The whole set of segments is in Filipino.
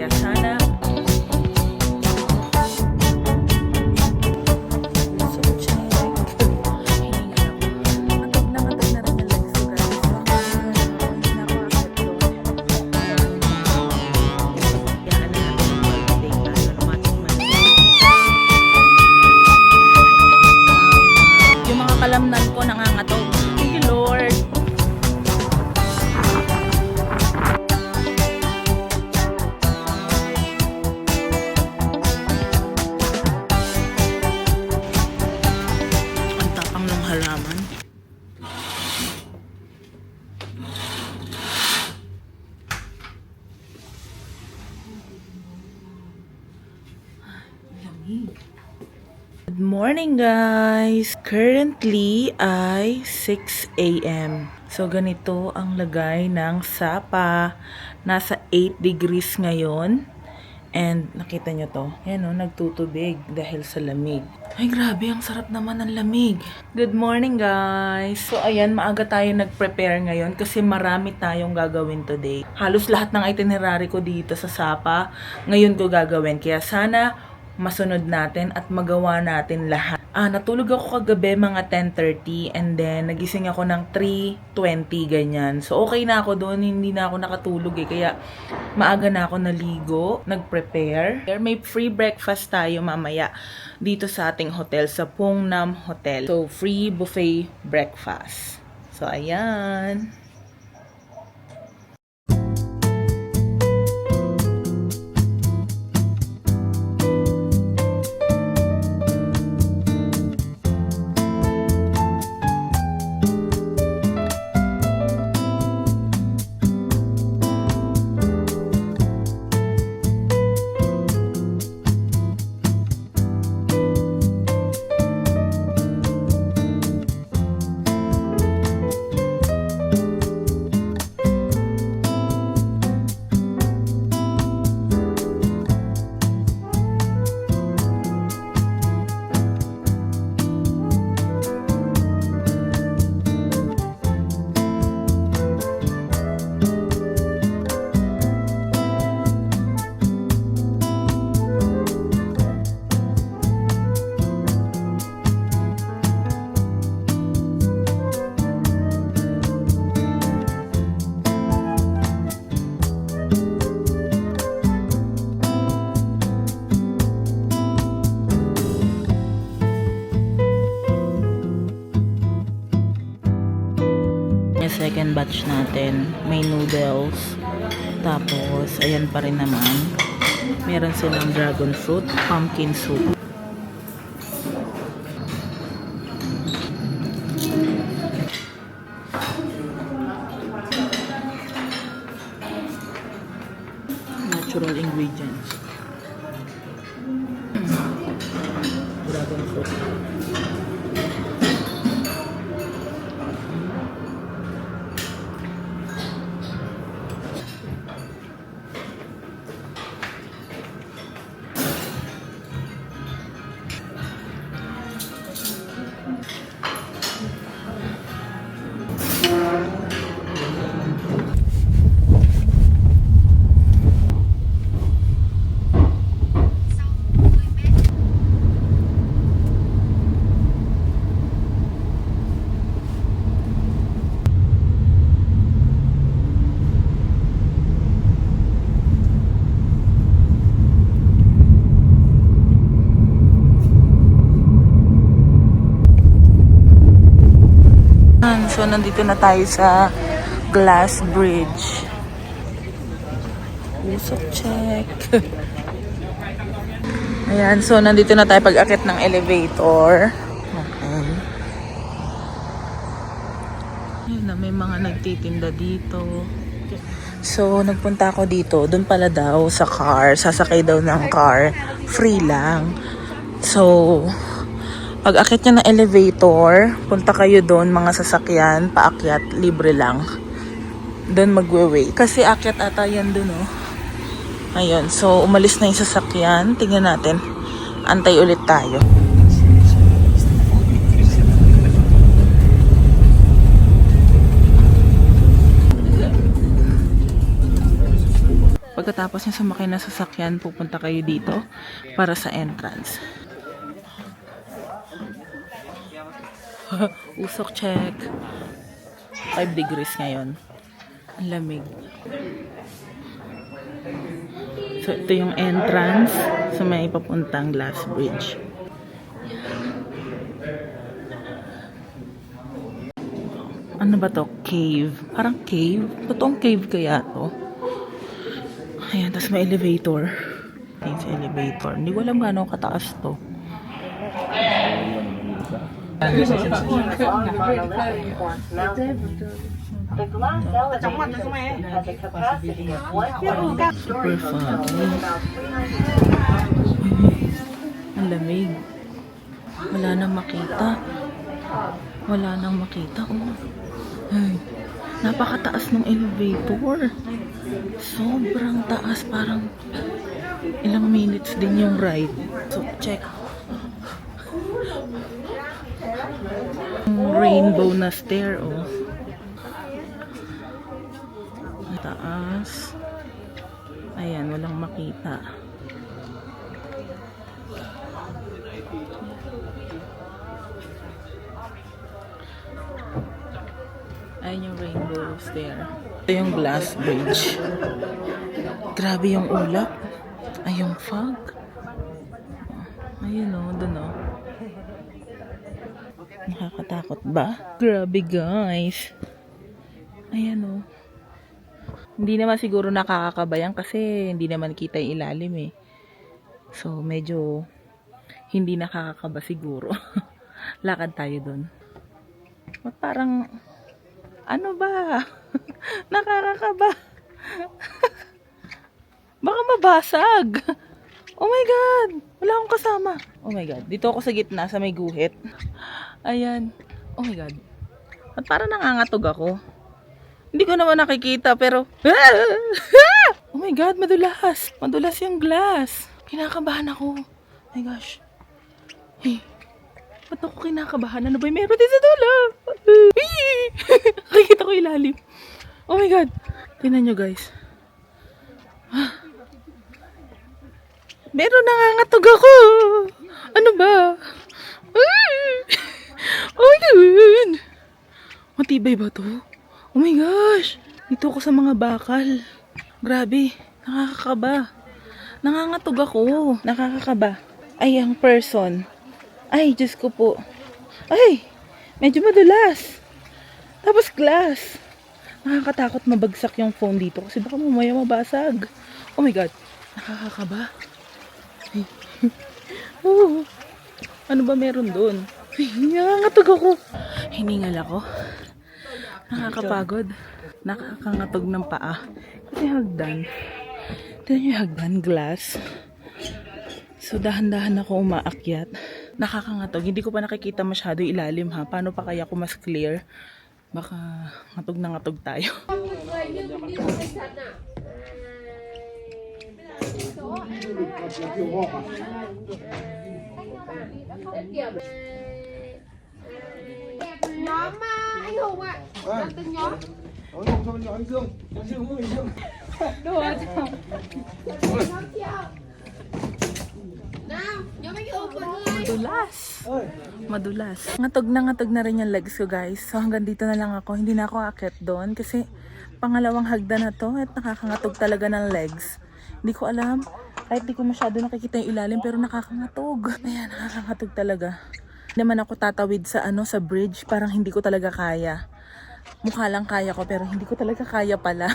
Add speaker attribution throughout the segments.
Speaker 1: Kaya sana kalamnan ko nangangatog. Thank you, Lord. Ang tapang ng halaman. Lamig. Good morning, guys! Currently ay 6 a.m. So, ganito ang lagay ng Sapa. Nasa 8 degrees ngayon. And, nakita nyo to? Yan o, nagtutubig dahil sa lamig. Ay, grabe, ang sarap naman ng lamig. Good morning, guys! So, ayan, maaga tayo nag-prepare ngayon kasi marami tayong gagawin today. Halos lahat ng itinerary ko dito sa Sapa, ngayon ko gagawin. Kaya sana masunod natin at magawa natin lahat. Natulog ako kagabi mga 10:30 and then nagising ako ng 3:20 ganyan. So okay na ako doon, hindi na ako nakatulog kaya maaga na ako naligo, nag-prepare. May free breakfast tayo mamaya dito sa ating hotel, sa Pungnam Hotel. So free buffet breakfast. So ayan. Second batch natin, may noodles, tapos ayan pa rin naman, meron silang dragon fruit, pumpkin soup. Natural ingredients. Dragon fruit. So, nandito na tayo sa Glass Bridge. Usok check. Ayan, so nandito na tayo pag-akit ng elevator. Okay. Ayan na, may mga nagtitinda dito. So, nagpunta ako dito. Doon pala daw sa car. Sasakay daw ng car. Free lang. So, pag akit nyo ng elevator, punta kayo doon, mga sasakyan, paakyat, libre lang. Doon magwe-wait. Kasi akyat ata yan doon, oh. Ayun, so umalis na yung sasakyan. Tingnan natin. Antay ulit tayo. Pagkatapos nyo sumakay na sasakyan, pupunta kayo dito para sa entrance. Usok check. 5 degrees ngayon. Ang lamig. So, ito yung entrance sa may papuntang Glass Bridge. Ano ba to? Cave. Parang cave. Totoong cave kaya to. Ayan, tapos may elevator. Ayan sa elevator. Hindi ko alam gano'ng kataas to. Super foggy. Ang lamig. Wala nang makita. Wala nang makita. Oh. Ay, napakataas ng elevator. Sobrang taas. Parang ilang minutes din yung ride. So, check. Rainbow na stair, oh. Taas. Ayan, walang makita. Ayan yung rainbow stair. Ito yung glass bridge. Grabe yung ulap. Ay, yung fog. Ayun, oh, dun, oh. Nakakatakot ba? Grabe, guys. Ayan, oh. Hindi naman siguro nakakakabayan kasi hindi naman kita yung ilalim, eh. So, medyo hindi nakakakaba siguro. Lakad tayo dun. At parang, ano ba? Nakakakaba. Baka mabasag. Oh my God! Wala akong kasama. Oh my God. Dito ako sa gitna, sa may guhit. Ayan. Oh my God. At parang nangangatog ako. Hindi ko naman nakikita, pero... Oh my God, madulas. Madulas yung glass. Kinakabahan ako. Oh my gosh. Hey. Ba't ako kinakabahan? Ano ba yung meron din sa dulo? Nakikita ko ilalim. Oh my God. Tingnan nyo, guys. Meron nangangatog ako. Ano ba? Oh my God. Matibay ba to? Oh my gosh. Dito ako sa mga bakal. Grabe. Nakakakaba. Nangangatog ako. Nakakakaba. Ay, ang person. Ay, Diyos ko po. Ay, medyo madulas. Tapos glass. Nakakatakot mabagsak yung phone dito kasi baka mamaya mabasag. Oh my God. Nakakakaba. Ay. Oh. Ano ba meron doon? Ay, nangangatog ako. Hiningal ako. Nakakapagod. Nakakangatog ng paa. Kasi hagdan. Tignan yung hagdan, glass. So, dahan-dahan ako umaakyat. Nakakangatog. Hindi ko pa nakikita masyado ilalim, ha. Paano pa kaya ako mas clear? Baka ngatog na ngatog tayo.
Speaker 2: Nhóm anh Hùng ạ. Từng nhóm.
Speaker 3: Ở đâu cho nhỏ anh Dương. Anh Dương có mình Dương.
Speaker 2: Đùa chồng. Nhóm chưa? Nào, nhóm anh Hùng mọi người.
Speaker 1: Madulas. Madulas. Ngatog na rin yung legs ko, guys. So hanggang dito na lang ako. Hindi na ako aakyat doon kasi pangalawang hagdan na to at nakakangatog talaga ng legs. Hindi ko alam. Kahit di ko masyado nakikita yung ilalim pero nakakangatog. Ayan, nakakangatog talaga. Hindi naman ako tatawid sa sa bridge. Parang hindi ko talaga kaya. Mukha lang kaya ko pero hindi ko talaga kaya pala.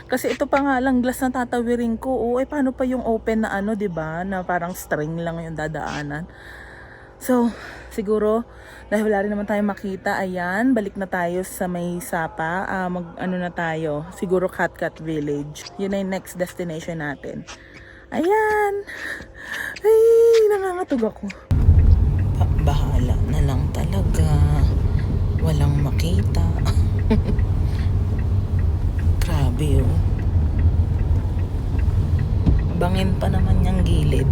Speaker 1: Kasi ito pa nga lang glass na tatawirin ko. Oh, eh paano pa yung open na 'di ba? Na parang string lang yung dadaanan. So, siguro dahil wala rin naman tayong makita, ayan, balik na tayo sa may Sapa. Na tayo. Siguro Katkat Village. Yun na yung next destination natin. Ayan. Ay, nangangatog ako. Bahala na lang talaga. Walang makita. Grabe, oh. Bangin pa naman yung gilid.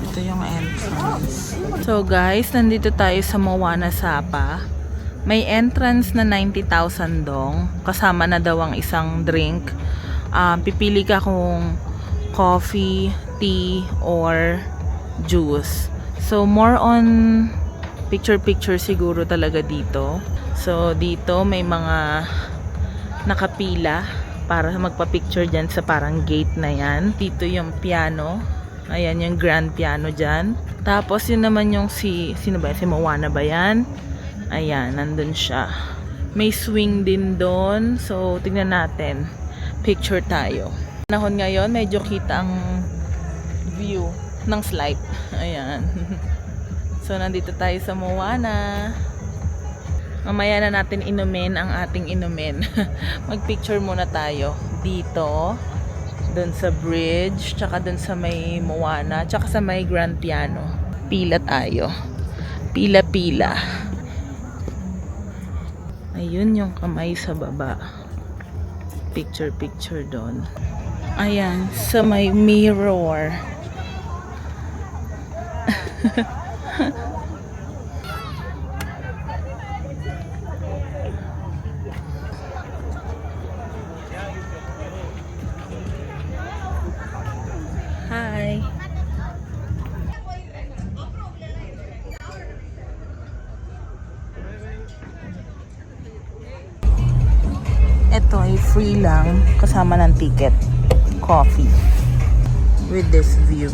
Speaker 1: Ito yung entrance. So guys, nandito tayo sa Moana Sapa. May entrance na 90,000 dong. Kasama na daw ang isang drink. Pipili ka kung coffee, tea, or juice. So, more on picture-picture siguro talaga dito. So, dito may mga nakapila para magpa-picture dyan sa parang gate na yan. Dito yung piano. Ayan yung grand piano dyan. Tapos yun naman yung sino ba? Si Moana ba yan? Ayan, nandun siya. May swing din doon. So, tignan natin. Picture tayo. Panahon ngayon, medyo kita ang view ng slide. Ayan. So, nandito tayo sa Moana. Mamaya na natin inumin ang ating inumin. Mag-picture muna tayo. Dito. Doon sa bridge. Tsaka doon sa may Moana. Tsaka sa may grand piano. Pila tayo. Pila-pila. Ayun yung kamay sa baba. Picture-picture doon. Ayan, sa may mirror. Hi. Ito ay free lang kasama ng ticket. Coffee. With this view.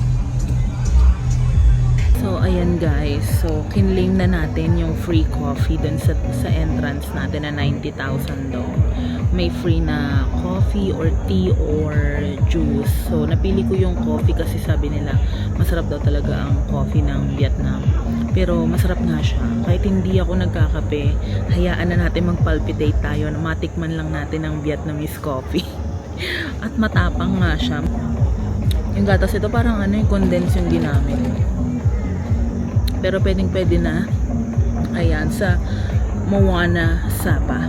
Speaker 1: So, ayan guys. So, kinlaim na natin yung free coffee dun sa entrance natin na 90,000 daw. May free na coffee or tea or juice. So, napili ko yung coffee kasi sabi nila masarap daw talaga ang coffee ng Vietnam. Pero masarap nga siya. Kahit hindi ako nagkakape, hayaan na natin mag-palpitate tayo. Matikman lang natin ang Vietnamese coffee. At matapang nga siya. Yung gatas ito parang yung condense yung ginamit. Pero pwede na. Ayan, sa Moana Sapa.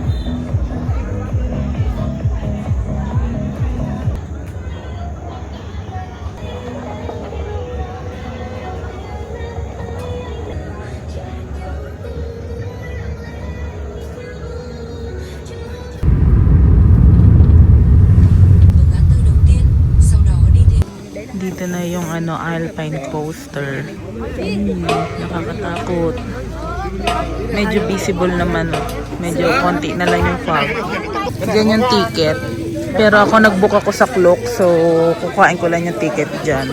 Speaker 1: Dito na yung Alpine poster. Nakakatakot. Medyo visible naman. Medyo konti na lang yung fog. Diyan yung ticket. Pero ako nagbook ako sa Klook, so kukuhain ko lang yung ticket dyan.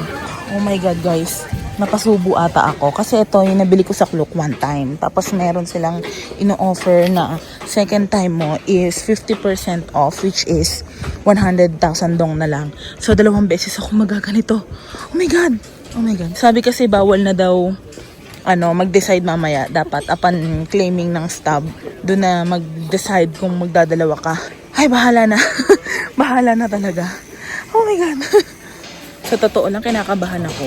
Speaker 1: Oh my god guys, napasubo ata ako. Kasi ito yung nabili ko sa Klook one time. Tapos meron silang ino-offer na second time mo is 50% off, which is 100,000 dong na lang. So, 2 beses ako magaganito. Oh my God! Oh my God. Sabi kasi bawal na daw mag-decide mamaya. Dapat upon claiming ng stub, doon na mag-decide kung magdadalawa ka. Ay, bahala na. Bahala na talaga. Oh my God. Sa totoo lang, kinakabahan ako.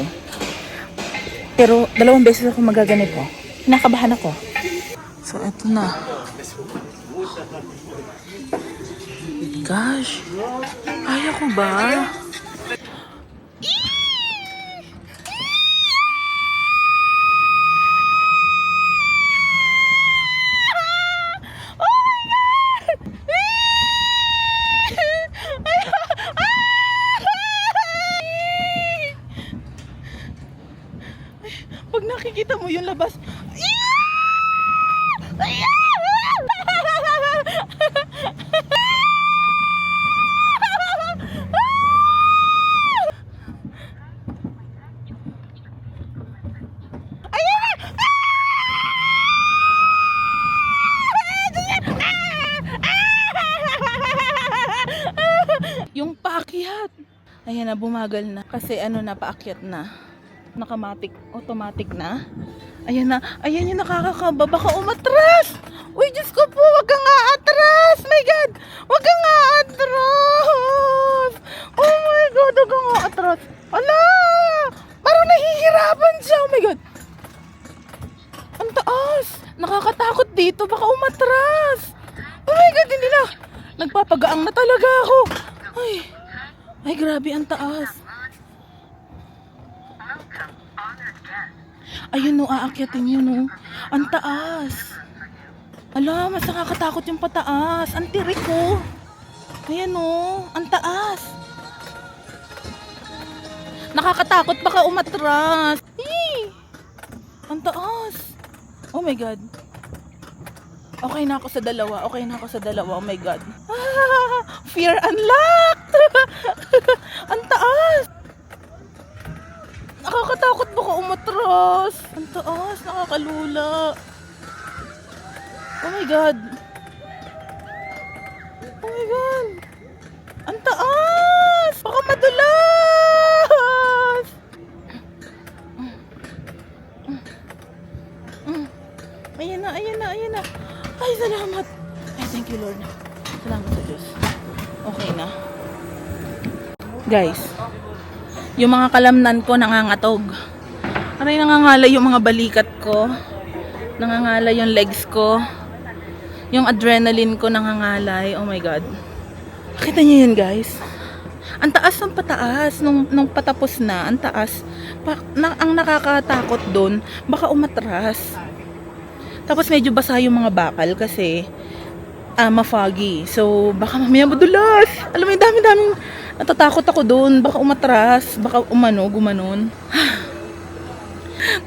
Speaker 1: Pero 2 beses ako magaganito. Kinakabahan ako. So, eto na. Gosh. Kaya ko ba? Pag nakikita mo yung labas. Yung paakyat. Ayan na, bumagal na. Kasi paakyat na. Automatic na. Ayan na, ayan yung nakakakaba. Baka umatras. Uy, Diyos ko po, wag kang aatras. My God, wag kang aatras. Oh my God, wag kang aatras. Ala, parang nahihirapan siya. Oh my God. Ang taas. Nakakatakot dito, baka umatras. Oh my God, hindi na. Nagpapagaang na talaga ako. Ay, grabe, ang taas. Ayun no, aakyatin yun no. Ang taas. Ala, mas nakakatakot yung pataas. Ang tirik ko. Ayan o, ang taas. Nakakatakot, baka umatras. Eee! Ang taas. Oh my God. Okay na ako sa dalawa. Okay na ako sa dalawa. Oh my God. Ah, fear unlocked. Ang taas. Nakakatakot, baka umatras. Ang taas, nakakalula. Oh my God. Oh my God. Ang taas. Baka madulas. Ayan na, ayan na, ayan na. Ay, salamat. Ay, thank you, Lord. Salamat sa Diyos. Okay na. Guys, yung mga kalamnan ko nangangatog. Aray, nangangala yung mga balikat ko. Nangangala yung legs ko. Yung adrenaline ko nangangalay. Oh my God. Nakita niyo yun, guys? Ang taas ng pataas. Nung patapos na, ang taas. Ang nakakatakot doon, baka umatras. Tapos medyo basa yung mga bakal kasi ma-foggy. So, baka mamaya madulas. Alam mo, yung dami-daming natatakot ako doon. Baka umatras. Baka gumanon.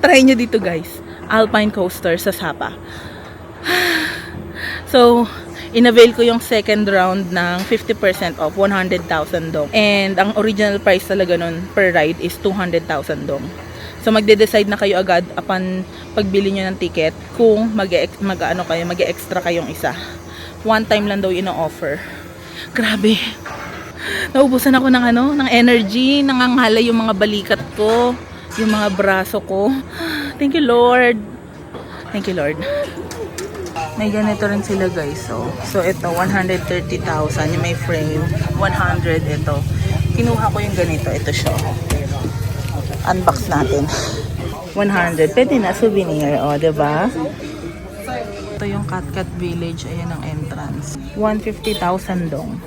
Speaker 1: Try nyo dito, guys. Alpine coaster sa Sapa. So, inavail ko yung second round ng 50% off, 100,000 dong. And ang original price talaga nun per ride is 200,000 dong. So, magde-decide na kayo agad upon pagbili nyo ng ticket kung mag-extra kayong isa. One time lang daw ino-offer. Grabe. Naubusan ako ng energy. Nangangalay yung mga balikat ko. Yung mga braso ko. Thank you, Lord. Thank you, Lord. May ganito rin sila, guys. So ito, 130,000. Yung may frame. 100 ito. Kinuha ko yung ganito. Ito siya. Unbox natin. 100. Pwede na, souvenir. O, diba? Ito yung Katkat Village. Ayan ang entrance. 150,000 dong.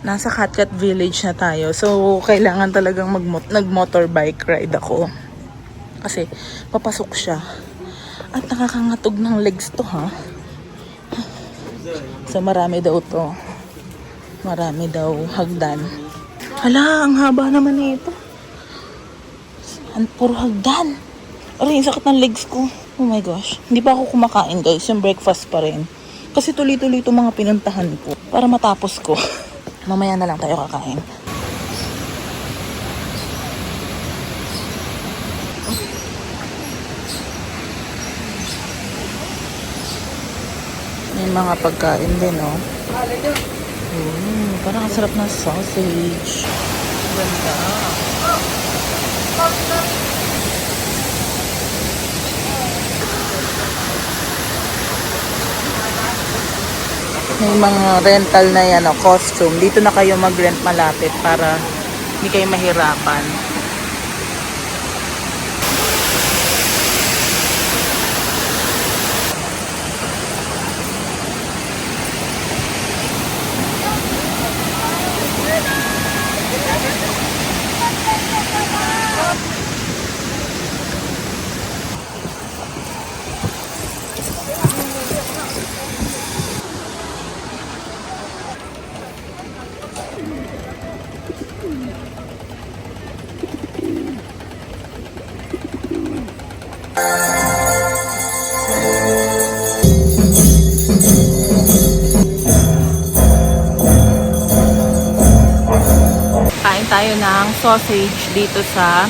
Speaker 1: Nasa Katkat Village na tayo. So, kailangan talagang nag-motorbike ride ako. Kasi, papasok siya. At nakakangatog ng legs to, ha? So, marami daw to. Marami daw hagdan. Hala, ang haba naman nito. Puro hagdan. Aray, sakit ng legs ko. Oh my gosh. Hindi pa ako kumakain, guys. Yung breakfast pa rin. Kasi tuloy-tuloy itong mga pinuntahan ko. Para matapos ko. Mamaya na lang tayo kakain. May mga pagkain din, oh. Parang sarap na sausage. Ganda. May mga rental na yan, costume. Dito na kayo mag-rent malapit para hindi kayo mahirapan. Kain tayo ng sausage dito sa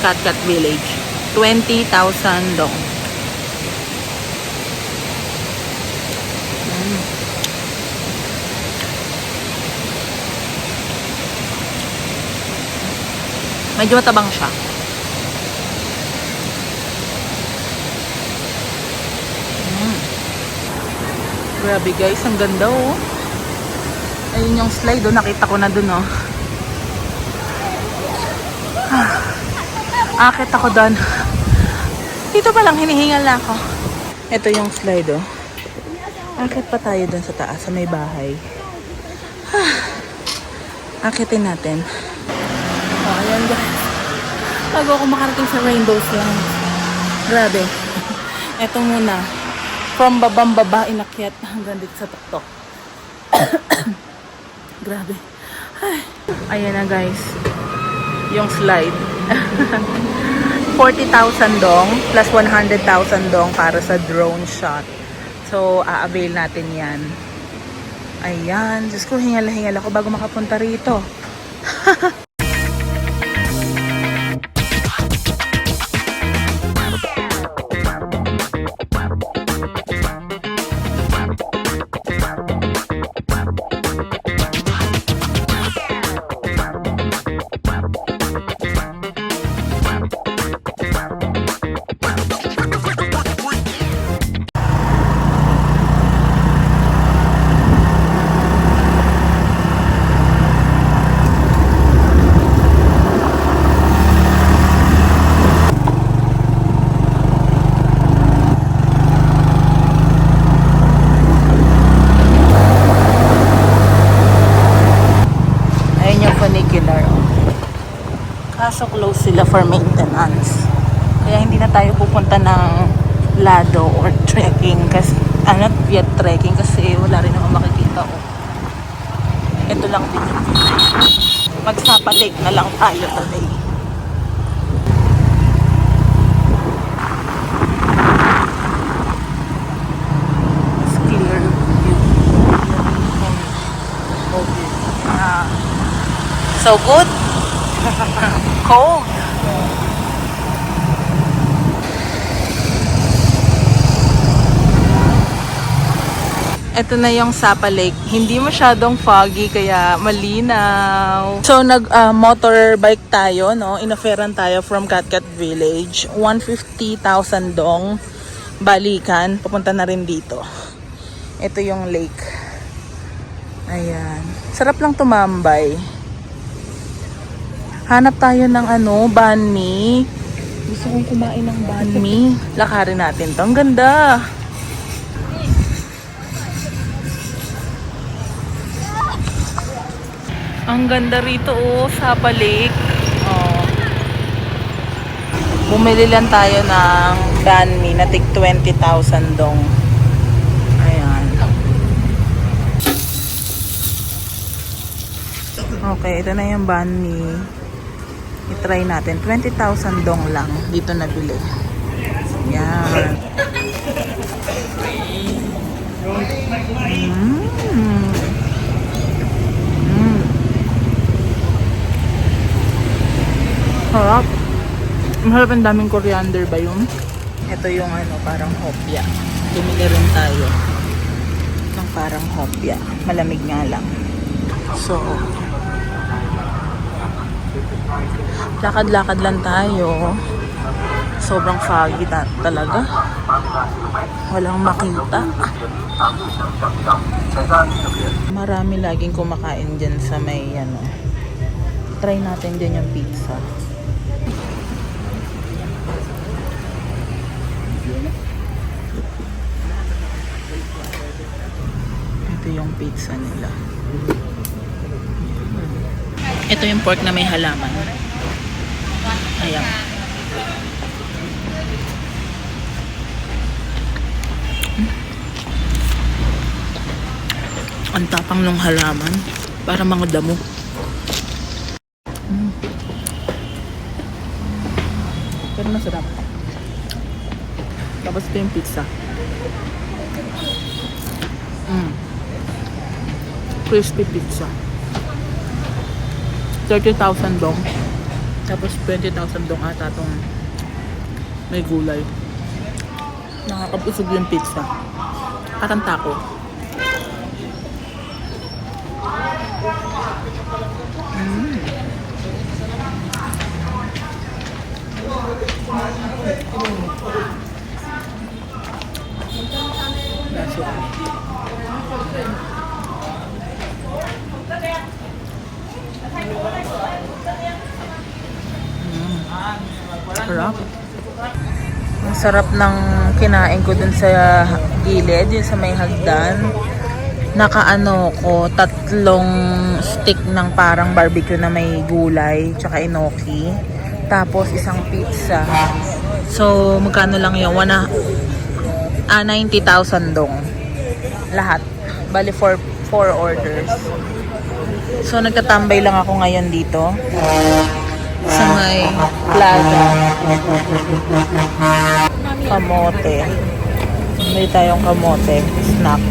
Speaker 1: Katkat Village. 20,000 dong. Medyo matabang siya. Grabe guys, ang ganda oh. Ayun yung slide oh, nakita ko na dun oh. Akit ako doon. Dito pa lang, hinihingal na ako. Ito yung slide, oh. Akit pa tayo dun sa taas, sa may bahay. Akitin natin. Oh, ayan guys. Bago ako makarating sa Rainbow Slide. Grabe. Ito muna. From babang baba, inakyat hanggang dito sa tuktok. Grabe. Ay. Ayan na guys. Yung slide. 40,000 dong plus 100,000 dong para sa drone shot. So, a-avail natin yan. Ayan. Diyos ko, hingal ako bago makapunta rito. Kaso close sila for maintenance. Kaya hindi na tayo pupunta ng Lado or trekking kasi via trekking kasi wala rin naman makikita. Ito lang din yung Magsapa Lake na lang tayo today. It's clear view. So good. Cold. Ito na yung Sapa Lake. Hindi masyadong foggy kaya malinaw. So motorbike tayo, no? Inoferan tayo from Katkat Village. 150,000 dong balikan. Papunta na rin dito. Ito yung lake. Ayan. Sarap lang tumambay. Hanap tayo ng banh mi. Gusto kong kumain ng banh mi. Lakarin natin to. Ang ganda. Ang ganda rito, Sapa Lake. Oh. Bumili lang tayo ng banh mi na tig 20,000 dong. Ayan. Okay, ito na yung banh mi. I-try natin. 20,000 dong lang. Dito nabili. Yan. Harap. Maharap ang daming coriander ba yun? Ito yung parang hopya. Bumili rin tayo ng parang hopya. Malamig nga lang. So, lakad-lakad lang tayo. Sobrang foggy talaga. Walang makita. Marami laging kumakain dyan sa may Try natin dyan yung pizza. Ito yung pizza nila. Ito yung pork na may halaman. Ayan. Ang tapang ng halaman. Para mga damo. Pero masarap. Tapos ito yung pizza. Crispy pizza. 30,000 dong. Tapos 20,000 dong ata itong may gulay. Nakakabusog yung pizza. Parang taco. Sarap. Ang sarap ng kinain ko dun sa gilid, yun sa may hagdan. Nakaano ko, 3 stick ng parang barbecue na may gulay, tsaka enoki. Tapos isang pizza. So, magkano lang yun? 90,000 dong. Lahat. Bali, 4 orders. So, nagtatambay lang ako ngayon dito. Sa may plaza. Kamote. May tayong kamote. Snack.